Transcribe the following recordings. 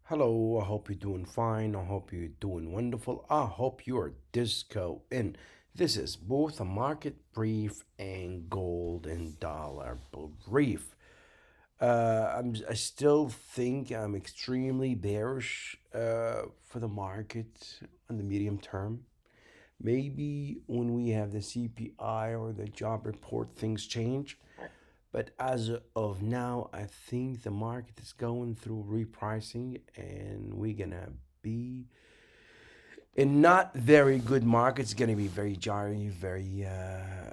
Hello, I hope you're doing fine. I hope you're doing wonderful. I hope you're disco in. This is both a market brief and gold and dollar brief. I still think I'm extremely bearish for the market on the medium term. Maybe when we have the CPI or the job report, things change. But as of now, I think the market is going through repricing, and we're gonna be in not very good markets. It's gonna be very jarring, very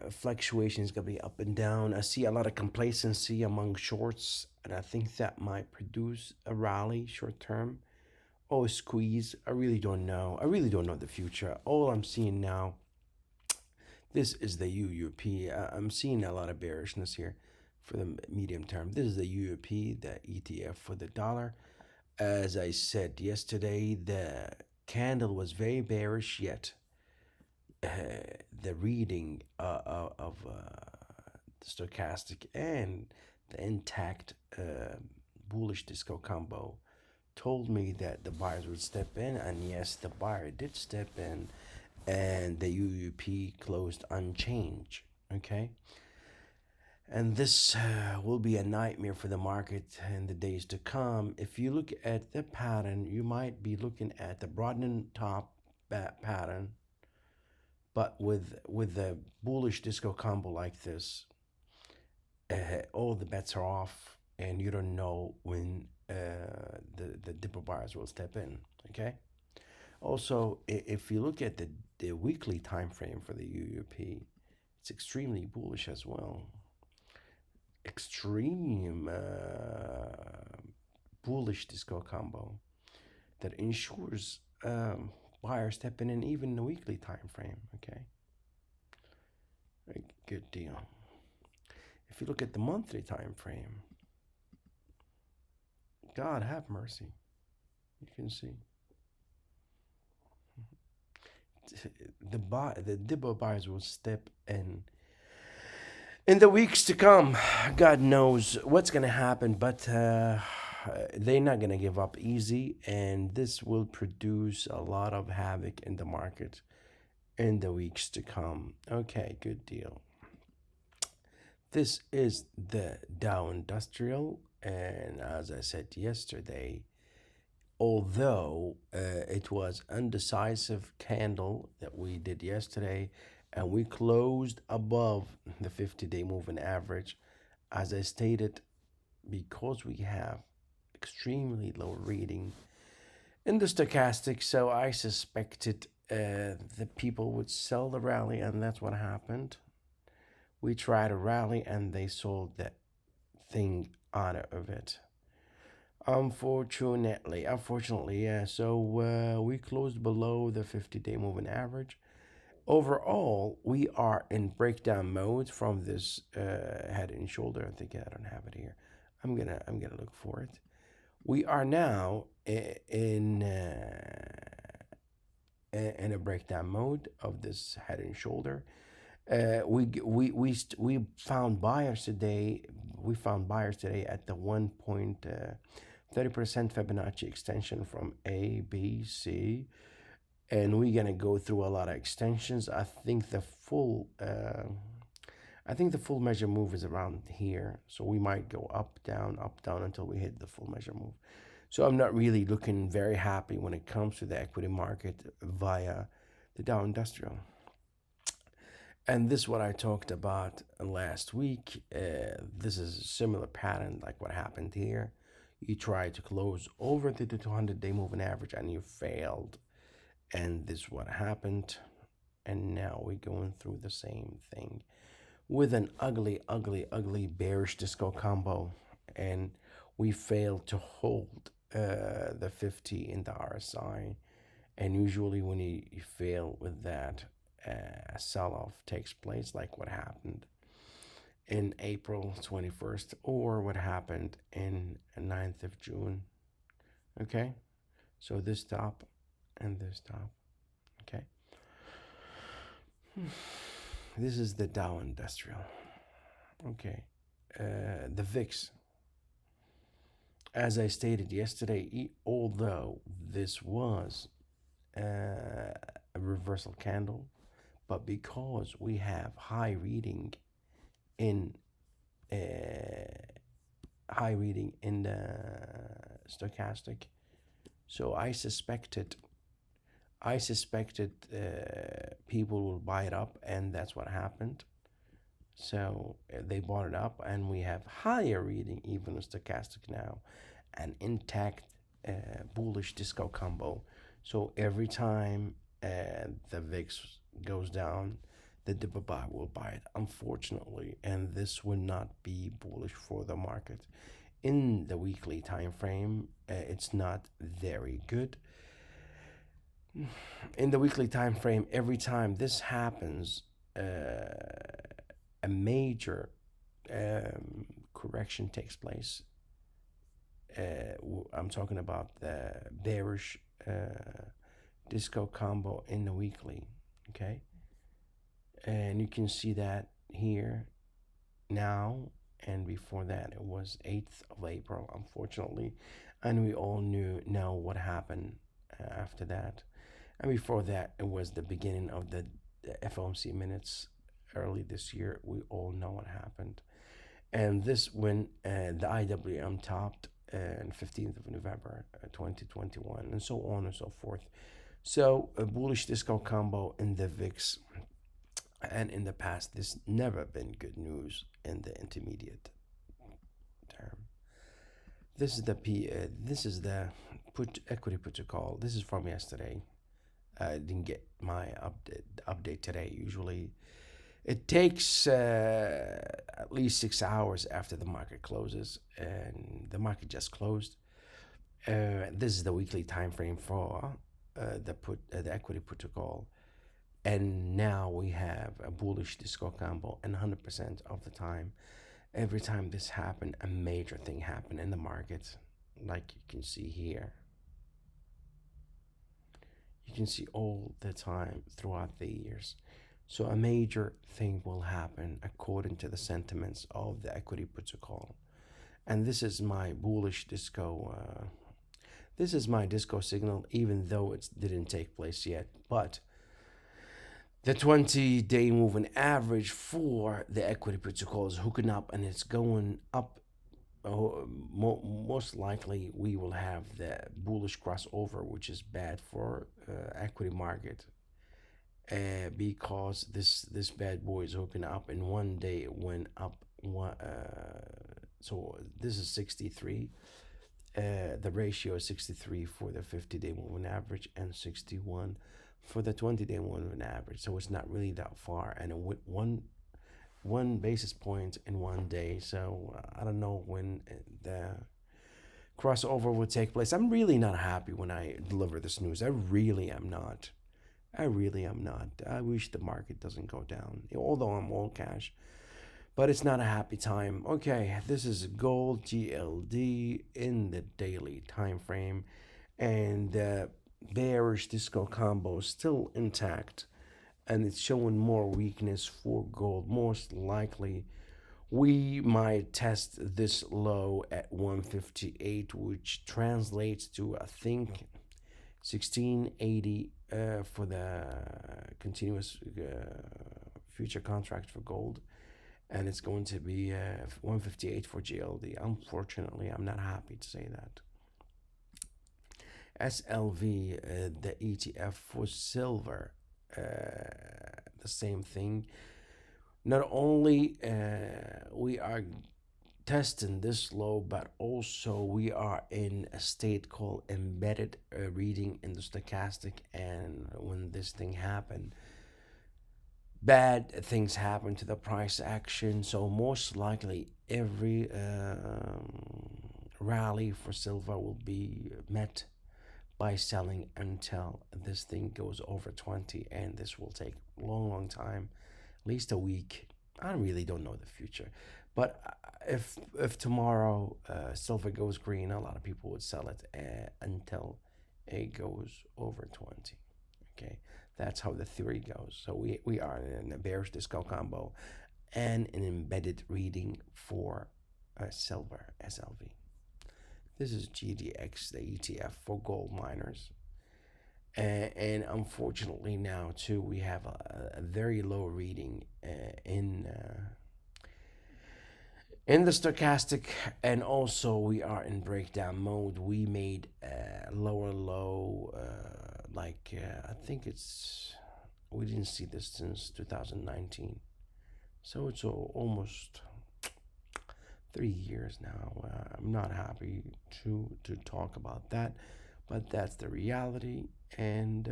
fluctuations. Gonna be up and down. I see a lot of complacency among shorts, and I think that might produce a rally short term. Oh, squeeze. I really don't know. I really don't know the future. All I'm seeing now, this is the UUP. I'm seeing a lot of bearishness here for the medium term. This is the UUP, the ETF for the dollar. As I said yesterday, the candle was very bearish, yet uh, the reading of the stochastic and the intact bullish disco combo told me that the buyers would step in, and yes, the buyer did step in, and the UUP closed unchanged. Okay, and this will be a nightmare for the market in the days to come. If you look at the pattern, you might be looking at the broadening top pattern, but with the bullish disco combo like this, all the bets are off, and you don't know when the dipper buyers will step in. Okay. Also, if you look at the weekly time frame for the UUP, it's extremely bullish as well. Extreme bullish disco combo that ensures buyers stepping in even in the weekly time frame. Okay, a good deal. If you look at the monthly time frame, God have mercy. You can see the dibbo buyers will step in the weeks to come. God knows what's gonna happen, but they're not gonna give up easy, and this will produce a lot of havoc in the market in the weeks to come. Okay, good deal. This is the Dow Industrial, and as I said yesterday, although it was undecisive candle that we did yesterday, and we closed above the 50-day moving average, as I stated, because we have extremely low reading in the stochastic, so I suspected the people would sell the rally, and that's what happened. We tried a rally, and they sold that thing out of it. Unfortunately, yeah. So we closed below the 50-day moving average. Overall, we are in breakdown mode from this head and shoulder. I think I don't have it here. I'm gonna look for it. We are now in a breakdown mode of this head and shoulder. We found buyers today. We found buyers today at the 1.30% Fibonacci extension from A, B, C, and we're gonna go through a lot of extensions. I think the full measure move is around here, so we might go up, down until we hit the full measure move. So I'm not really looking very happy when it comes to the equity market via the Dow Industrial. And this is what I talked about last week. This is a similar pattern like what happened here. You tried to close over the 200-day moving average and you failed. And this is what happened. And now we're going through the same thing with an ugly bearish disco combo. And we failed to hold the 50 in the RSI. And usually when you fail with that, a sell-off takes place, like what happened in April 21st or what happened in 9th of June. Okay, so this top and this top. Okay, this is the Dow Industrial. Okay, the VIX. As I stated yesterday, although this was a reversal candle, but because we have in uh, high reading in the stochastic, so I suspected people will buy it up, and that's what happened. So they bought it up, and we have higher reading even in stochastic now, an intact bullish disco combo. So every time the VIX goes down, the Dibba will buy it, unfortunately, and this will not be bullish for the market. In the weekly time frame, it's not very good. In the weekly time frame, every time this happens, a major correction takes place. I'm talking about the bearish disco combo in the weekly. Okay, and you can see that here now, and before that it was 8th of April, unfortunately, and we all know what happened after that. And before that, it was the beginning of the FOMC minutes early this year. We all know what happened. And this when the IWM topped on 15th of November 2021, and so on and so forth. So a bullish discount combo in the VIX, and in the past, this never been good news in the intermediate term. This is the this is the put equity put to call. This is from yesterday. I didn't get my update today. Usually, it takes at least 6 hours after the market closes, and the market just closed. This is the weekly time frame for the equity protocol, and now we have a bullish disco combo, and 100% of the time, every time this happened, a major thing happened in the market, like you can see here. You can see all the time throughout the years. So a major thing will happen according to the sentiments of the equity protocol. And this is my bullish disco. This is my disco signal, even though it didn't take place yet. But the 20-day moving average for the equity protocol is hooking up, and it's going up. Most likely, we will have the bullish crossover, which is bad for equity market, because this bad boy is hooking up. In one day it went up one. So this is 63. The ratio is 63 for the 50-day moving average, and 61 for the 20-day moving average. So it's not really that far, and it went one basis point in one day. So I don't know when the crossover will take place. I'm really not happy when I deliver this news. I really am not. I really am not. I wish the market doesn't go down, although I'm all cash. But it's not a happy time. Okay, this is gold GLD in the daily time frame, and the bearish disco combo is still intact, and it's showing more weakness for gold. Most likely, we might test this low at 158, which translates to, I think, 1680 for the continuous future contract for gold, and it's going to be 158 for GLD. Unfortunately, I'm not happy to say that. SLV, the ETF for silver, the same thing. Not only we are testing this low, but also we are in a state called embedded reading in the stochastic, and when this thing happened, bad things happen to the price action. So most likely every rally for silver will be met by selling until this thing goes over 20, and this will take a long time, at least a week. I really don't know the future, but if tomorrow silver goes green, a lot of people would sell it until it goes over 20. Okay, that's how the theory goes. So we are in a bearish discount combo and an embedded reading for silver SLV. This is GDX, the ETF for gold miners. And unfortunately now too we have a very low reading in the stochastic, and also we are in breakdown mode. We made a lower low, I think it's, we didn't see this since 2019, so it's almost 3 years now. I'm not happy to talk about that, but that's the reality, and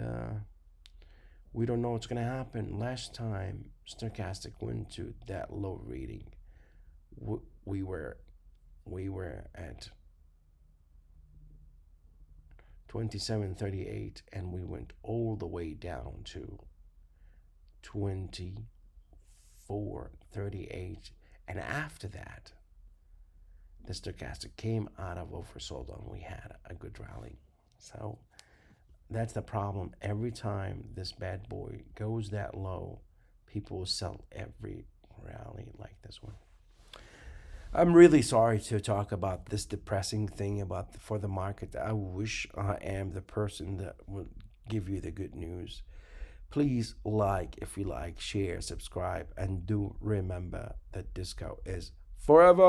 we don't know what's gonna happen. Last time stochastic went to that low reading, we were at 27.38, and we went all the way down to 24.38, and after that the stochastic came out of oversold and we had a good rally. So that's the problem. Every time this bad boy goes that low, people will sell every rally like this one. I'm really sorry to talk about this depressing thing about for the market. I wish I am the person that would give you the good news. Please like if you like, share, subscribe, and do remember that disco is forever.